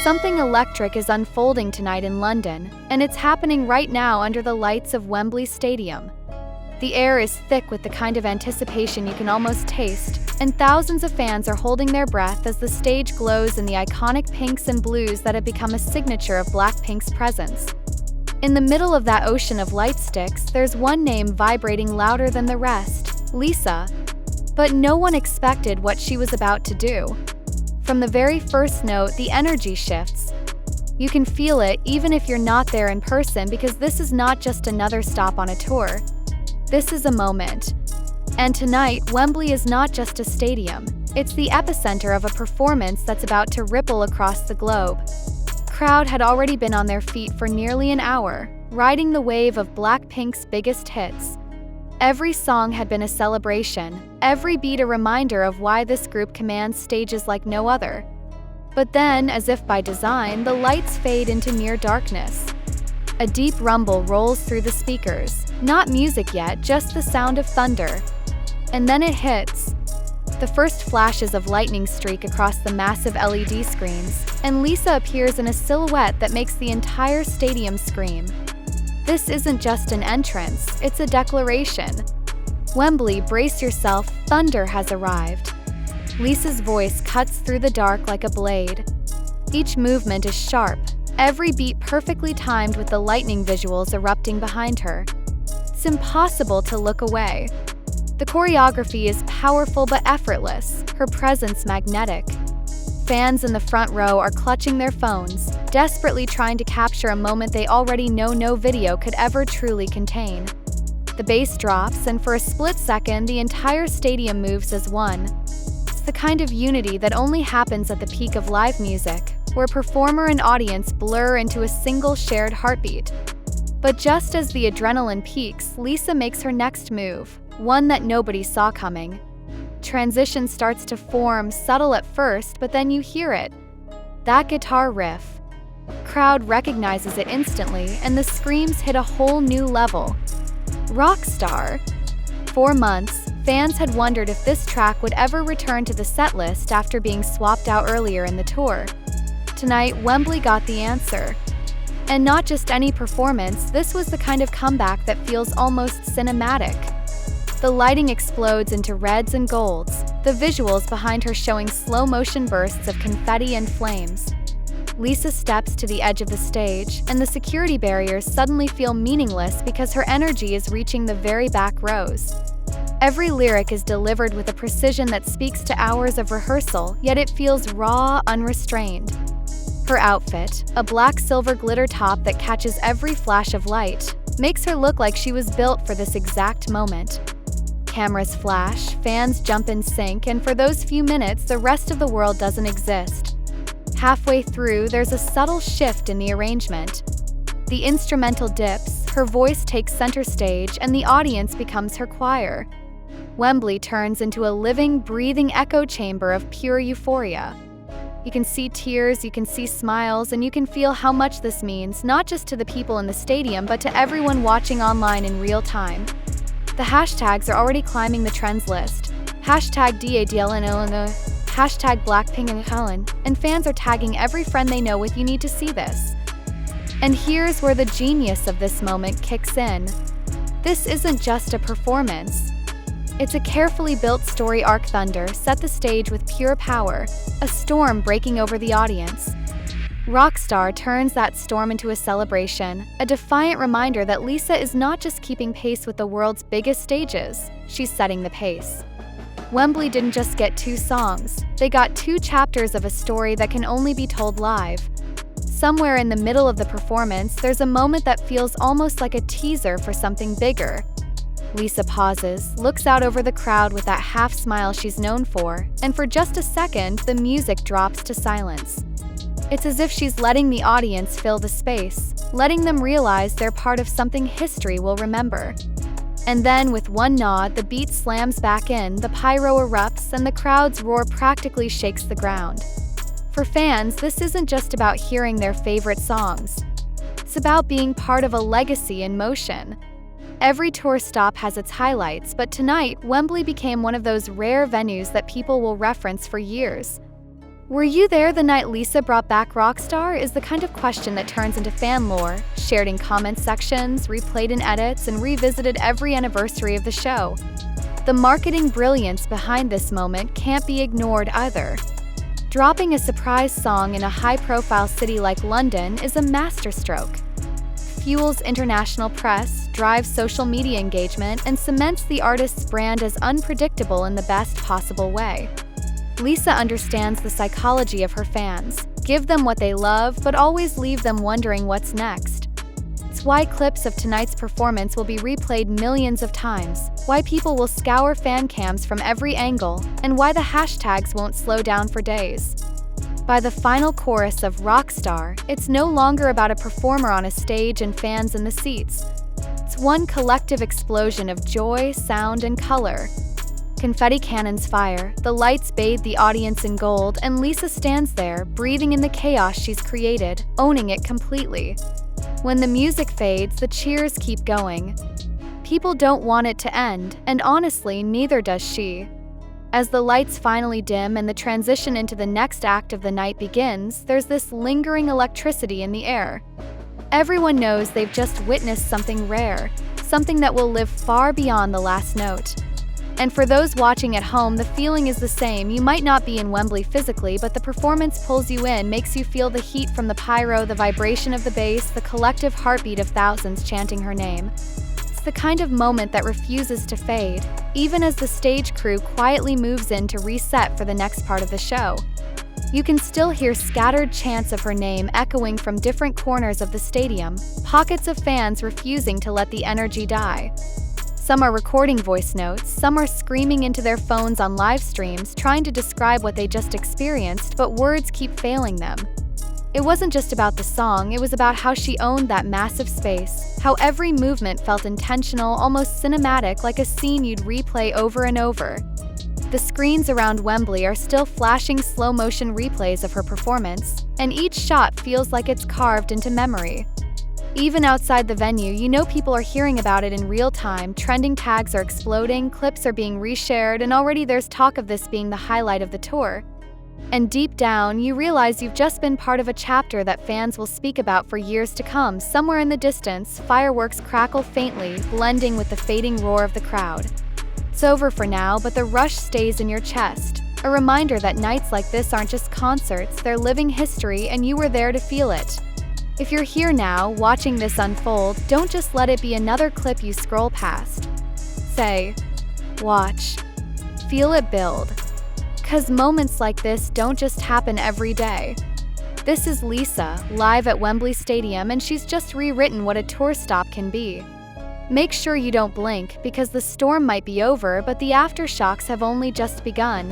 Something electric is unfolding tonight in London, and it's happening right now under the lights of Wembley Stadium. The air is thick with the kind of anticipation you can almost taste, and thousands of fans are holding their breath as the stage glows in the iconic pinks and blues that have become a signature of BLACKPINK's presence. In the middle of that ocean of light sticks, there's one name vibrating louder than the rest: Lisa. But no one expected what she was about to do. From the very first note, the energy shifts. You can feel it even if you're not there in person, because this is not just another stop on a tour. This is a moment. And tonight, Wembley is not just a stadium. It's the epicenter of a performance that's about to ripple across the globe. Crowd had already been on their feet for nearly an hour, riding the wave of BLACKPINK's biggest hits. Every song had been a celebration, every beat a reminder of why this group commands stages like no other. But then, as if by design, the lights fade into near darkness. A deep rumble rolls through the speakers, not music yet, just the sound of thunder. And then it hits. The first flashes of lightning streak across the massive LED screens, and Lisa appears in a silhouette that makes the entire stadium scream. This isn't just an entrance, it's a declaration. Wembley, brace yourself, thunder has arrived. Lisa's voice cuts through the dark like a blade. Each movement is sharp, every beat perfectly timed with the lightning visuals erupting behind her. It's impossible to look away. The choreography is powerful but effortless, her presence magnetic. Fans in the front row are clutching their phones, desperately trying to capture a moment they already know no video could ever truly contain. The bass drops, and for a split second, the entire stadium moves as one. It's the kind of unity that only happens at the peak of live music, where performer and audience blur into a single shared heartbeat. But just as the adrenaline peaks, Lisa makes her next move, one that nobody saw coming. Transition starts to form, subtle at first, but then you hear it. That guitar riff. Crowd recognizes it instantly, and the screams hit a whole new level. Rockstar. For months, fans had wondered if this track would ever return to the setlist after being swapped out earlier in the tour. Tonight, Wembley got the answer. And not just any performance, this was the kind of comeback that feels almost cinematic. The lighting explodes into reds and golds, the visuals behind her showing slow-motion bursts of confetti and flames. Lisa steps to the edge of the stage, and the security barriers suddenly feel meaningless because her energy is reaching the very back rows. Every lyric is delivered with a precision that speaks to hours of rehearsal, yet it feels raw, unrestrained. Her outfit, a black-silver glitter top that catches every flash of light, makes her look like she was built for this exact moment. Cameras flash, fans jump in sync, and for those few minutes, the rest of the world doesn't exist. Halfway through, there's a subtle shift in the arrangement. The instrumental dips, her voice takes center stage, and the audience becomes her choir. Wembley turns into a living, breathing echo chamber of pure euphoria. You can see tears, you can see smiles, and you can feel how much this means, not just to the people in the stadium, but to everyone watching online in real time. The hashtags are already climbing the trends list. #DADLNO, #BLACKPINK, and fans are tagging every friend they know with "you need to see this." And here's where the genius of this moment kicks in. This isn't just a performance. It's a carefully built story arc. Thunder set the stage with pure power, a storm breaking over the audience. Rockstar turns that storm into a celebration, a defiant reminder that Lisa is not just keeping pace with the world's biggest stages, she's setting the pace. Wembley didn't just get 2 songs, they got 2 chapters of a story that can only be told live. Somewhere in the middle of the performance, there's a moment that feels almost like a teaser for something bigger. Lisa pauses, looks out over the crowd with that half smile she's known for, and for just a second, the music drops to silence. It's as if she's letting the audience fill the space, letting them realize they're part of something history will remember. And then, with one nod, the beat slams back in, the pyro erupts, and the crowd's roar practically shakes the ground. For fans, this isn't just about hearing their favorite songs. It's about being part of a legacy in motion. Every tour stop has its highlights, but tonight, Wembley became one of those rare venues that people will reference for years. Were you there the night Lisa brought back Rockstar? Is the kind of question that turns into fan lore, shared in comment sections, replayed in edits, and revisited every anniversary of the show. The marketing brilliance behind this moment can't be ignored either. Dropping a surprise song in a high-profile city like London is a masterstroke. Fuels international press, drives social media engagement, and cements the artist's brand as unpredictable in the best possible way. Lisa understands the psychology of her fans. Give them what they love, but always leave them wondering what's next. It's why clips of tonight's performance will be replayed millions of times, why people will scour fan cams from every angle, and why the hashtags won't slow down for days. By the final chorus of Rockstar, it's no longer about a performer on a stage and fans in the seats. It's one collective explosion of joy, sound, and color. Confetti cannons fire, the lights bathe the audience in gold, and Lisa stands there, breathing in the chaos she's created, owning it completely. When the music fades, the cheers keep going. People don't want it to end, and honestly, neither does she. As the lights finally dim and the transition into the next act of the night begins, there's this lingering electricity in the air. Everyone knows they've just witnessed something rare, something that will live far beyond the last note. And for those watching at home, the feeling is the same. You might not be in Wembley physically, but the performance pulls you in, makes you feel the heat from the pyro, the vibration of the bass, the collective heartbeat of thousands chanting her name. It's the kind of moment that refuses to fade, even as the stage crew quietly moves in to reset for the next part of the show. You can still hear scattered chants of her name echoing from different corners of the stadium, pockets of fans refusing to let the energy die. Some are recording voice notes, some are screaming into their phones on live streams, trying to describe what they just experienced, but words keep failing them. It wasn't just about the song, it was about how she owned that massive space, how every movement felt intentional, almost cinematic, like a scene you'd replay over and over. The screens around Wembley are still flashing slow-motion replays of her performance, and each shot feels like it's carved into memory. Even outside the venue, you know people are hearing about it in real time, trending tags are exploding, clips are being reshared, and already there's talk of this being the highlight of the tour. And deep down, you realize you've just been part of a chapter that fans will speak about for years to come. Somewhere in the distance, fireworks crackle faintly, blending with the fading roar of the crowd. It's over for now, but the rush stays in your chest. A reminder that nights like this aren't just concerts, they're living history, and you were there to feel it. If you're here now, watching this unfold, don't just let it be another clip you scroll past. Say, watch, feel it build. 'Cause moments like this don't just happen every day. This is Lisa, live at Wembley Stadium, and she's just rewritten what a tour stop can be. Make sure you don't blink, because the storm might be over, but the aftershocks have only just begun.